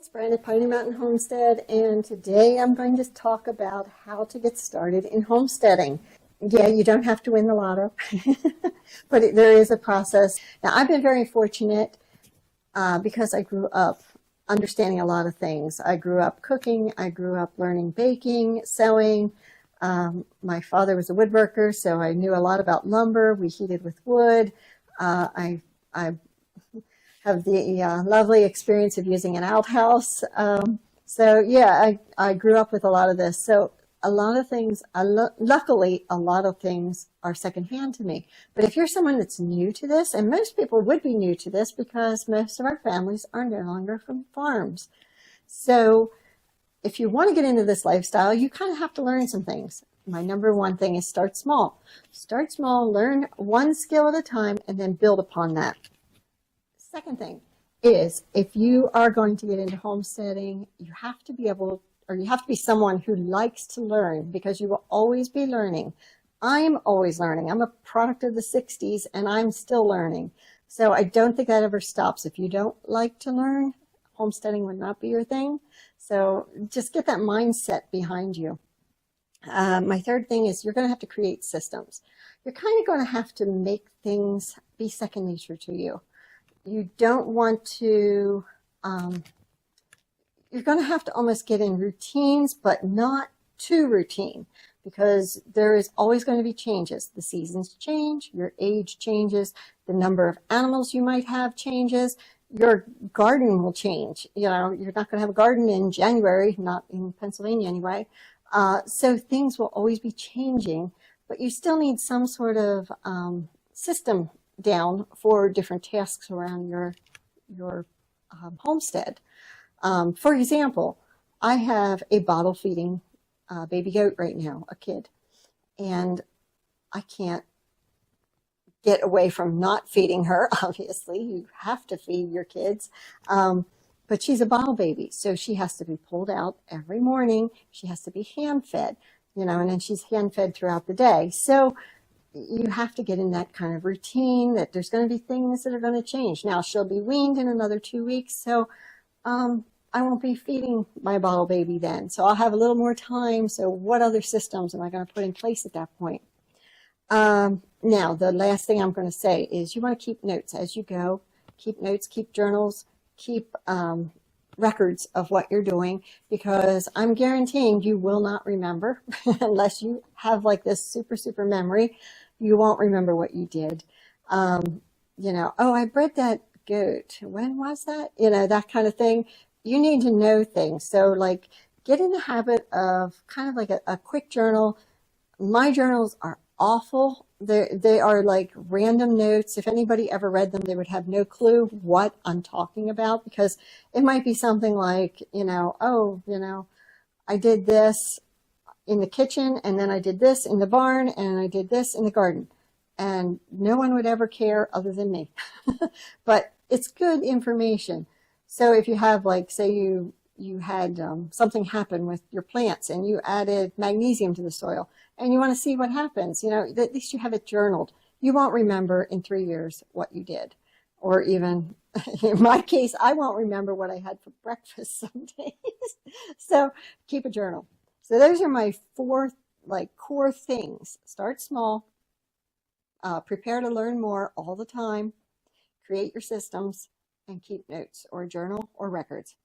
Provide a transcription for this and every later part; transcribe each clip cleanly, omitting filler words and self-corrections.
it's Brian at Pioneer Mountain Homestead, and today I'm going to talk about how to get started in homesteading. Yeah, you don't have to win the lotto, but there is a process. Now, I've been very fortunate because I grew up understanding a lot of things. I grew up cooking, I grew up learning baking, sewing. My father was a woodworker, so I knew a lot about lumber. We heated with wood. I have the lovely experience of using an outhouse. So yeah, I grew up with a lot of this. So a lot of things, luckily, a lot of things are secondhand to me. But if you're someone that's new to this, and most people would be new to this because most of our families are no longer from farms. So if you want to get into this lifestyle, you kind of have to learn some things. My number one thing is start small. Start small, learn one skill at a time, and then build upon that. Second thing is, if you are going to get into homesteading, you have to be able, or you have to be someone who likes to learn, because you will always be learning. I'm always learning. I'm a product of the 60s and I'm still learning. So I don't think that ever stops. If you don't like to learn, homesteading would not be your thing. So just get that mindset behind you. My third thing is you're going to have to create systems. You're kind of going to have to make things be second nature to you. You don't want to, you're going to have to almost get in routines, but not too routine, because there is always going to be changes. The seasons change, your age changes, the number of animals you might have changes, your garden will change. You know, you're not going to have a garden in January, not in Pennsylvania anyway. So things will always be changing, but you still need some sort of system down for different tasks around your homestead. For example, I have a bottle feeding baby goat right now, a kid, and I can't get away from not feeding her. Obviously, you have to feed your kids, but she's a bottle baby, so she has to be pulled out every morning. She has to be hand fed, you know, and then she's hand fed throughout the day. So you have to get in that kind of routine that there's going to be things that are going to change. Now, she'll be weaned in another 2 weeks, so I won't be feeding my bottle baby then. So I'll have a little more time. So what other systems am I going to put in place at that point? Now, the last thing I'm going to say is you want to keep notes as you go. Keep notes, keep journals, keep records of what you're doing, because I'm guaranteeing you will not remember unless you have like this super memory. You won't remember what you did. You know, oh, I bred that goat. When was that? You know, that kind of thing. You need to know things. So like get in the habit of kind of like a quick journal. My journals are awful. They are like random notes. If anybody ever read them, they would have no clue what I'm talking about, because it might be something like, you know, oh, you know, I did this in the kitchen, and then I did this in the barn, and I did this in the garden. And no one would ever care other than me. But it's good information. So if you have, like, say you had something happen with your plants and you added magnesium to the soil and you want to see what happens, you know, at least you have it journaled. You won't remember in 3 years what you did. Or even, in my case, I won't remember what I had for breakfast some days. So keep a journal. So those are my 4 like core things. Start small, prepare to learn more all the time, create your systems, and keep notes or journal or records.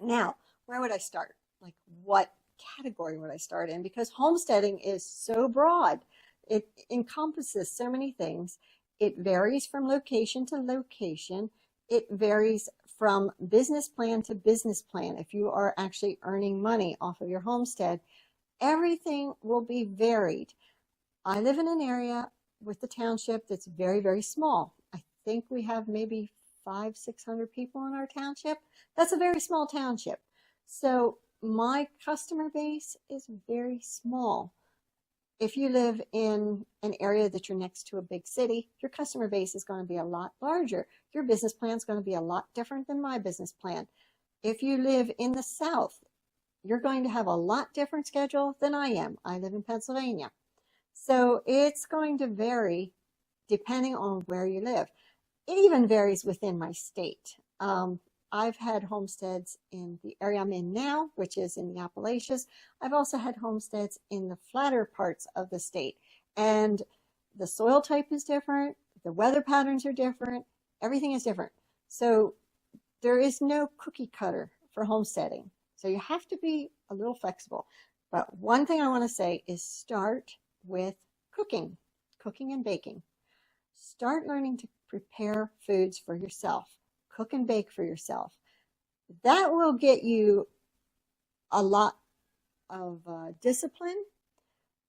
Now, where would I start? Like, what category would I start in? Because homesteading is so broad. It encompasses so many things. It varies from location to location. It varies from business plan to business plan. If you are actually earning money off of your homestead, everything will be varied. I live in an area with the township that's very small. I think we have maybe 500-600 people in our township. That's a very small township. So my customer base is very small. If you live in an area that you're next to a big city, your customer base is going to be a lot larger. Your business plan is going to be a lot different than my business plan. If you live in the South, you're going to have a lot different schedule than I am. I live in Pennsylvania. So it's going to vary depending on where you live. It even varies within my state. I've had homesteads in the area I'm in now, which is in the Appalachians. I've also had homesteads in the flatter parts of the state. And the soil type is different. The weather patterns are different. Everything is different. So there is no cookie cutter for homesteading. So you have to be a little flexible. But one thing I want to say is start with cooking and baking. Start learning to prepare foods for yourself. Cook and bake for yourself. That will get you a lot of discipline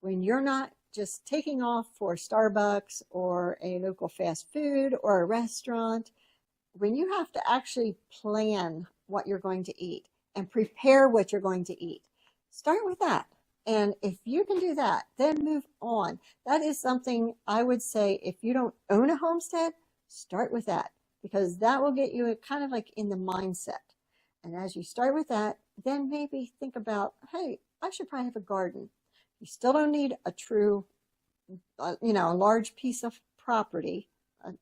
when you're not just taking off for Starbucks or a local fast food or a restaurant. When you have to actually plan what you're going to eat and prepare what you're going to eat, start with that. And if you can do that, then move on. That is something I would say, if you don't own a homestead, start with that, because that will get you kind of like in the mindset. And as you start with that, then maybe think about, hey, I should probably have a garden. You still don't need a true, a large piece of property, a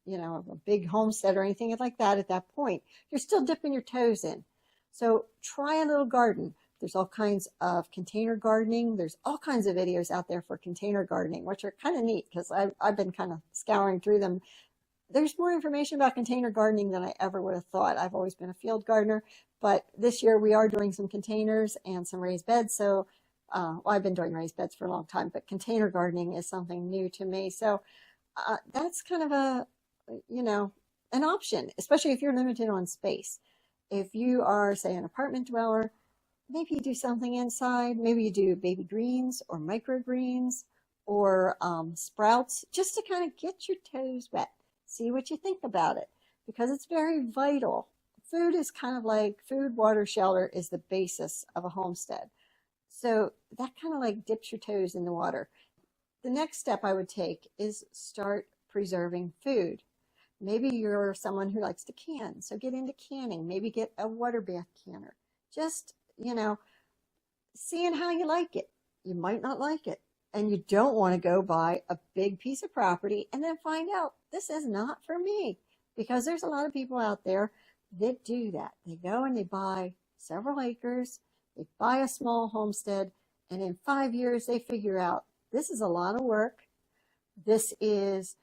big homestead or anything like that at that point. You're still dipping your toes in. So try a little garden. There's all kinds of container gardening. There's all kinds of videos out there for container gardening, which are kind of neat because I've been kind of scouring through them. There's more information about container gardening than I ever would have thought. I've always been a field gardener, but this year we are doing some containers and some raised beds. So I've been doing raised beds for a long time, but container gardening is something new to me. So that's kind of an option, especially if you're limited on space. If you are, say, an apartment dweller, maybe you do something inside. Maybe you do baby greens or microgreens or sprouts, just to kind of get your toes wet. See what you think about it, because it's very vital. Food is kind of like food, water, shelter is the basis of a homestead. So that kind of like dips your toes in the water. The next step I would take is start preserving food. Maybe you're someone who likes to can, so get into canning. Maybe get a water bath canner. Just, seeing how you like it. You might not like it. And you don't want to go buy a big piece of property and then find out this is not for me. Because there's a lot of people out there that do that. They go and they buy several acres, they buy a small homestead, and in 5 years they figure out this is a lot of work. This is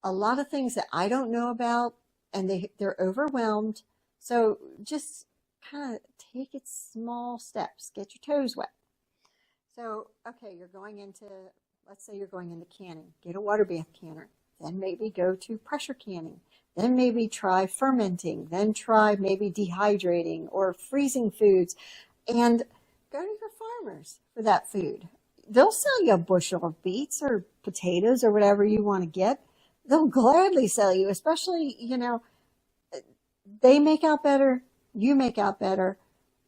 a lot of things that I don't know about, and they're overwhelmed. So just kind of take it small steps, get your toes wet. So, okay, let's say you're going into canning, get a water bath canner, then maybe go to pressure canning, then maybe try fermenting, then try maybe dehydrating or freezing foods, and go to your farmers for that food. They'll sell you a bushel of beets or potatoes or whatever you want to get. They'll gladly sell you, especially, they make out better, you make out better,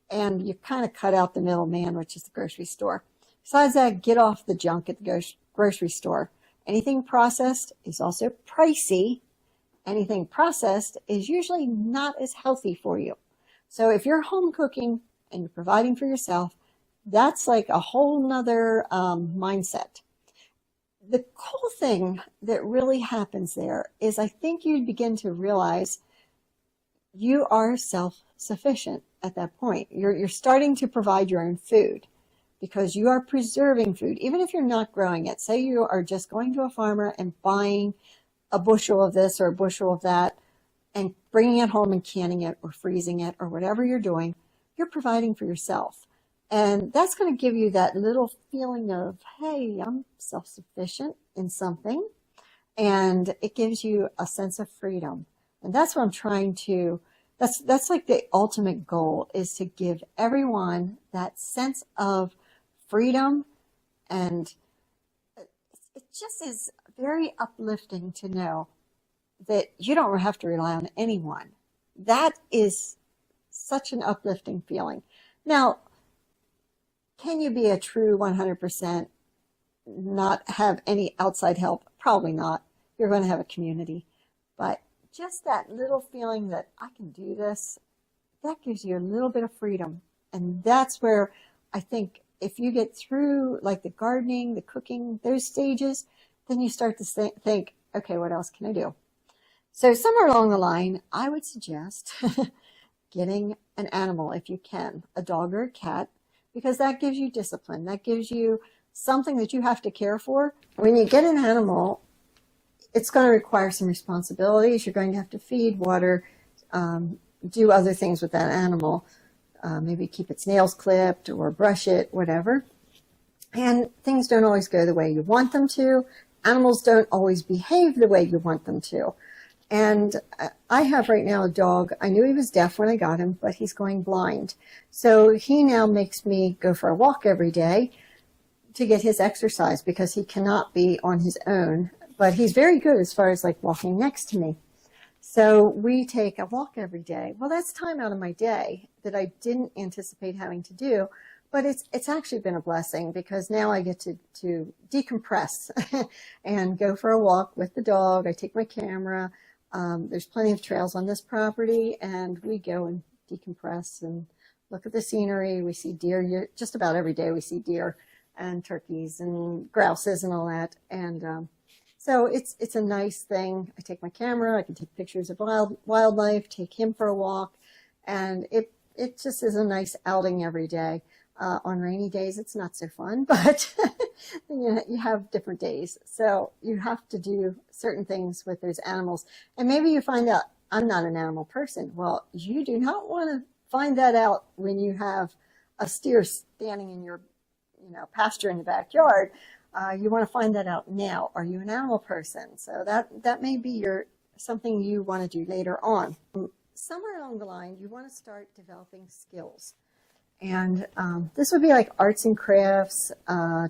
and you kind of cut out the middleman, which is the grocery store. Besides that, get off the junk at the grocery store. Anything processed is also pricey. Anything processed is usually not as healthy for you. So if you're home cooking and you're providing for yourself, that's like a whole nother mindset. The cool thing that really happens there is I think you begin to realize you are self-sufficient at that point. You're starting to provide your own food because you are preserving food, even if you're not growing it. Say you are just going to a farmer and buying a bushel of this or a bushel of that and bringing it home and canning it or freezing it or whatever you're doing, you're providing for yourself. And that's going to give you that little feeling of, hey, I'm self-sufficient in something. And it gives you a sense of freedom. And that's what I'm trying to, that's like the ultimate goal, is to give everyone that sense of freedom. And it just is very uplifting to know that you don't have to rely on anyone. That is such an uplifting feeling. Now, can you be a true 100%, not have any outside help? Probably not. You're going to have a community. But just that little feeling that I can do this, that gives you a little bit of freedom. And that's where I think if you get through like the gardening, the cooking, those stages, then you start to think, okay, what else can I do? So somewhere along the line, I would suggest getting an animal if you can, a dog or a cat, because that gives you discipline. That gives you something that you have to care for. When you get an animal, it's going to require some responsibilities. You're going to have to feed, water, do other things with that animal, maybe keep its nails clipped or brush it, whatever. And things don't always go the way you want them to. Animals don't always behave the way you want them to. And I have right now a dog. I knew he was deaf when I got him, but he's going blind. So he now makes me go for a walk every day to get his exercise because he cannot be on his own. But he's very good as far as like walking next to me. So we take a walk every day. Well, that's time out of my day that I didn't anticipate having to do. But it's actually been a blessing because now I get to decompress and go for a walk with the dog. I take my camera. There's plenty of trails on this property, and we go and decompress and look at the scenery. We see deer. Just about every day we see deer and turkeys and grouses and all that. And so it's a nice thing. I take my camera. I can take pictures of wildlife, take him for a walk, and it just is a nice outing every day. On rainy days, it's not so fun, but you have different days. So you have to do certain things with those animals. And maybe you find out, I'm not an animal person. Well, you do not want to find that out when you have a steer standing in your pasture in the backyard. You want to find that out now. Are you an animal person? So that may be something you want to do later on. Somewhere along the line, you want to start developing skills. And this would be like arts and crafts,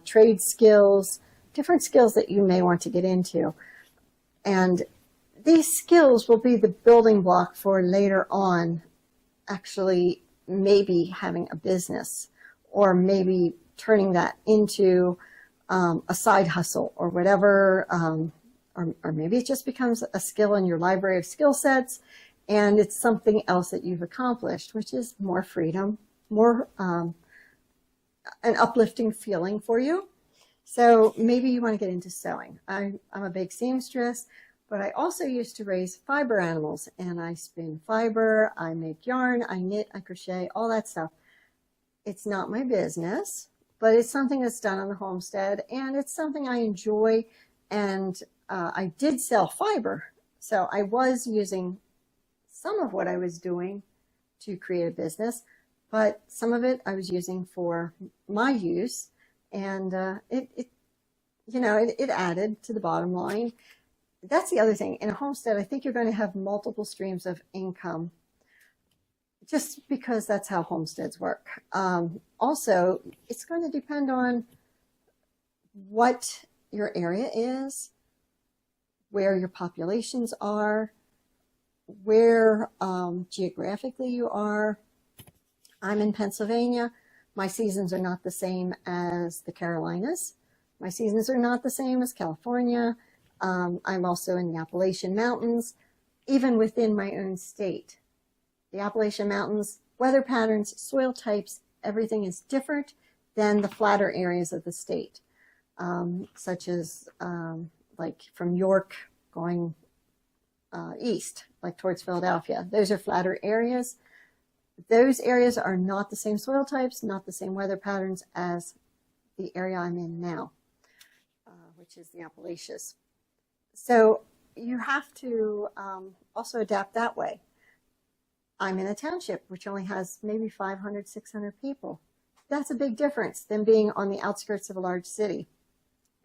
trade skills, different skills that you may want to get into. And these skills will be the building block for later on actually maybe having a business, or maybe turning that into a side hustle or whatever, or maybe it just becomes a skill in your library of skill sets, and it's something else that you've accomplished, which is more freedom, more an uplifting feeling for you. So maybe you want to get into sewing. I'm a big seamstress, but I also used to raise fiber animals, and I spin fiber, I make yarn, I knit, I crochet, all that stuff. It's not my business, but it's something that's done on the homestead, and it's something I enjoy. And I did sell fiber, so I was using some of what I was doing to create a business, but some of it I was using for my use, and it added to the bottom line. That's the other thing. In a homestead, I think you're going to have multiple streams of income, just because that's how homesteads work. Also, it's going to depend on what your area is, where your populations are, where geographically you are. I'm in Pennsylvania. My seasons are not the same as the Carolinas. My seasons are not the same as California. I'm also in the Appalachian Mountains, even within my own state. The Appalachian Mountains, weather patterns, soil types, everything is different than the flatter areas of the state, such as like from York going east, like towards Philadelphia. Those are flatter areas. Those areas are not the same soil types, not the same weather patterns as the area I'm in now, which is the Appalachians. So you have to also adapt that way. I'm in a township which only has maybe 500, 600 people. That's a big difference than being on the outskirts of a large city.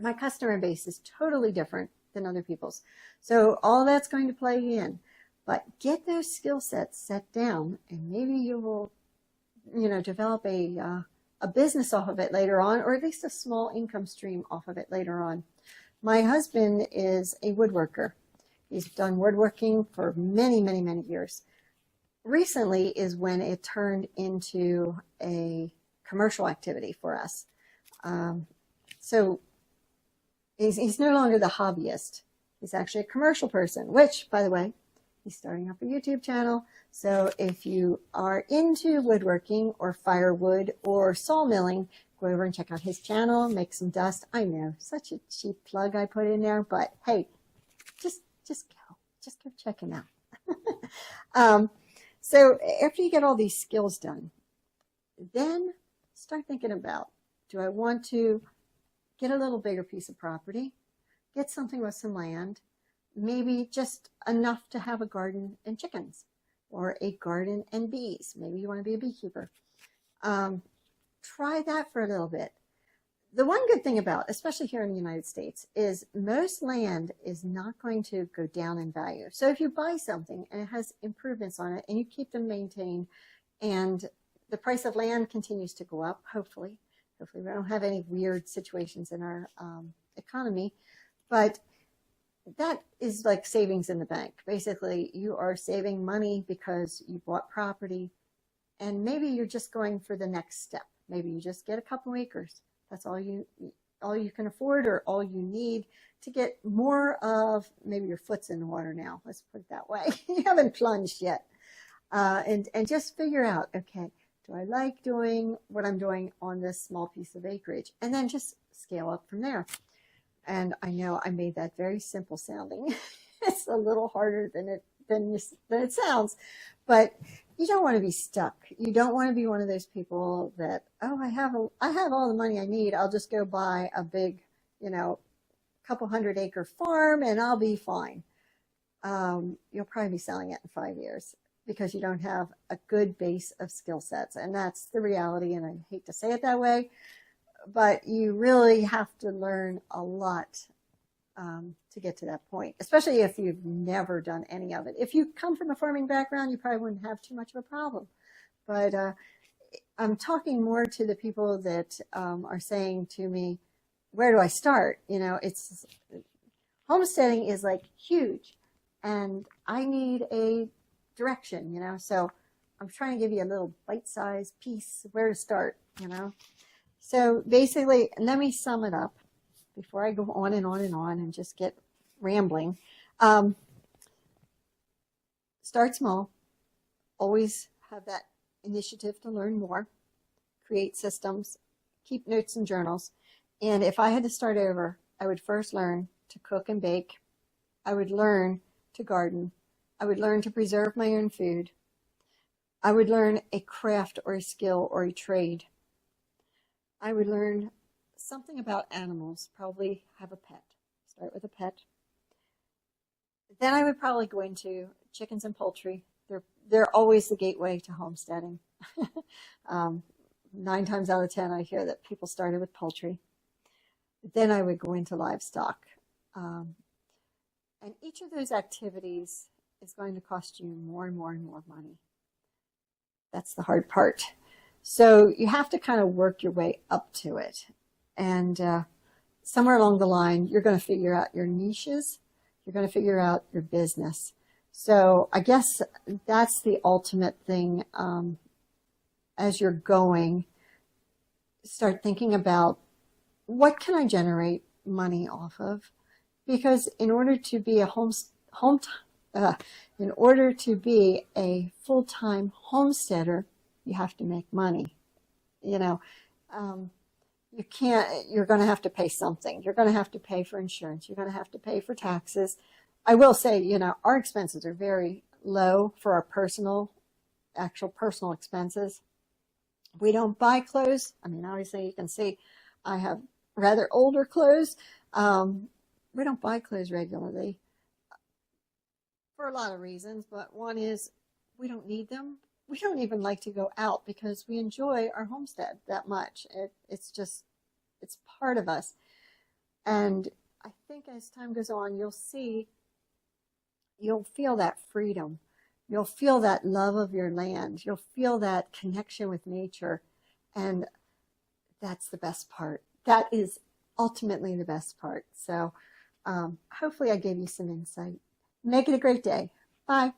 My customer base is totally different than other people's. So all that's going to play in. But get those skill sets set down, and maybe you will, develop a business off of it later on, or at least a small income stream off of it later on. My husband is a woodworker. He's done woodworking for many, many, many years. Recently is when it turned into a commercial activity for us. So he's no longer the hobbyist. He's actually a commercial person, which, by the way, he's starting up a YouTube channel. So if you are into woodworking or firewood or sawmilling, go over and check out his channel, make some dust. I know, such a cheap plug I put in there, but hey, just go check him out. So after you get all these skills done, then start thinking about, do I want to get a little bigger piece of property, get something with some land, maybe just enough to have a garden and chickens, or a garden and bees. Maybe you want to be a beekeeper. Try that for a little bit. The one good thing about, especially here in the United States, is most land is not going to go down in value. So if you buy something and it has improvements on it and you keep them maintained and the price of land continues to go up, hopefully we don't have any weird situations in our economy, but that is like savings in the bank. Basically, you are saving money because you bought property, and maybe you're just going for the next step. Maybe you just get a couple acres. That's all you can afford, or all you need to get more of. Maybe your foot's in the water now. Let's put it that way. You haven't plunged yet, and just figure out, okay, do I like doing what I'm doing on this small piece of acreage, and then just scale up from there. And I know I made that very simple sounding. It's a little harder than it sounds, but you don't want to be stuck. You don't want to be one of those people that, oh, I have all the money I need. I'll just go buy a big, couple 100-acre farm and I'll be fine. You'll probably be selling it in 5 years because you don't have a good base of skill sets. And that's the reality. And I hate to say it that way, but you really have to learn a lot to get to that point, especially if you've never done any of it. If you come from a farming background, you probably wouldn't have too much of a problem. But I'm talking more to the people that are saying to me, where do I start? It's homesteading is like huge, and I need a direction, so I'm trying to give you a little bite-sized piece of where to start, So basically, let me sum it up before I go on and on and on and just get rambling. Start small. Always have that initiative to learn more. Create systems. Keep notes and journals. And if I had to start over, I would first learn to cook and bake. I would learn to garden. I would learn to preserve my own food. I would learn a craft or a skill or a trade. I would learn something about animals, probably have a pet. Start with a pet. Then I would probably go into chickens and poultry. They're always the gateway to homesteading. 9 times out of 10, I hear that people started with poultry. Then I would go into livestock. And each of those activities is going to cost you more and more and more money. That's the hard part. So you have to kind of work your way up to it. And somewhere along the line, you're going to figure out your niches. You're going to figure out your business. So I guess that's the ultimate thing. As you're going, start thinking about, what can I generate money off of? Because in order to be a full-time homesteader, you have to make money. You can't, you're going to have to pay something. You're going to have to pay for insurance. You're going to have to pay for taxes. I will say, our expenses are very low for our actual personal expenses. We don't buy clothes. I mean, obviously you can see I have rather older clothes. We don't buy clothes regularly for a lot of reasons, but one is we don't need them. We don't even like to go out because we enjoy our homestead that much. It's part of us. And I think as time goes on, you'll feel that freedom. You'll feel that love of your land. You'll feel that connection with nature. And that's the best part. That is ultimately the best part. So hopefully I gave you some insight. Make it a great day. Bye.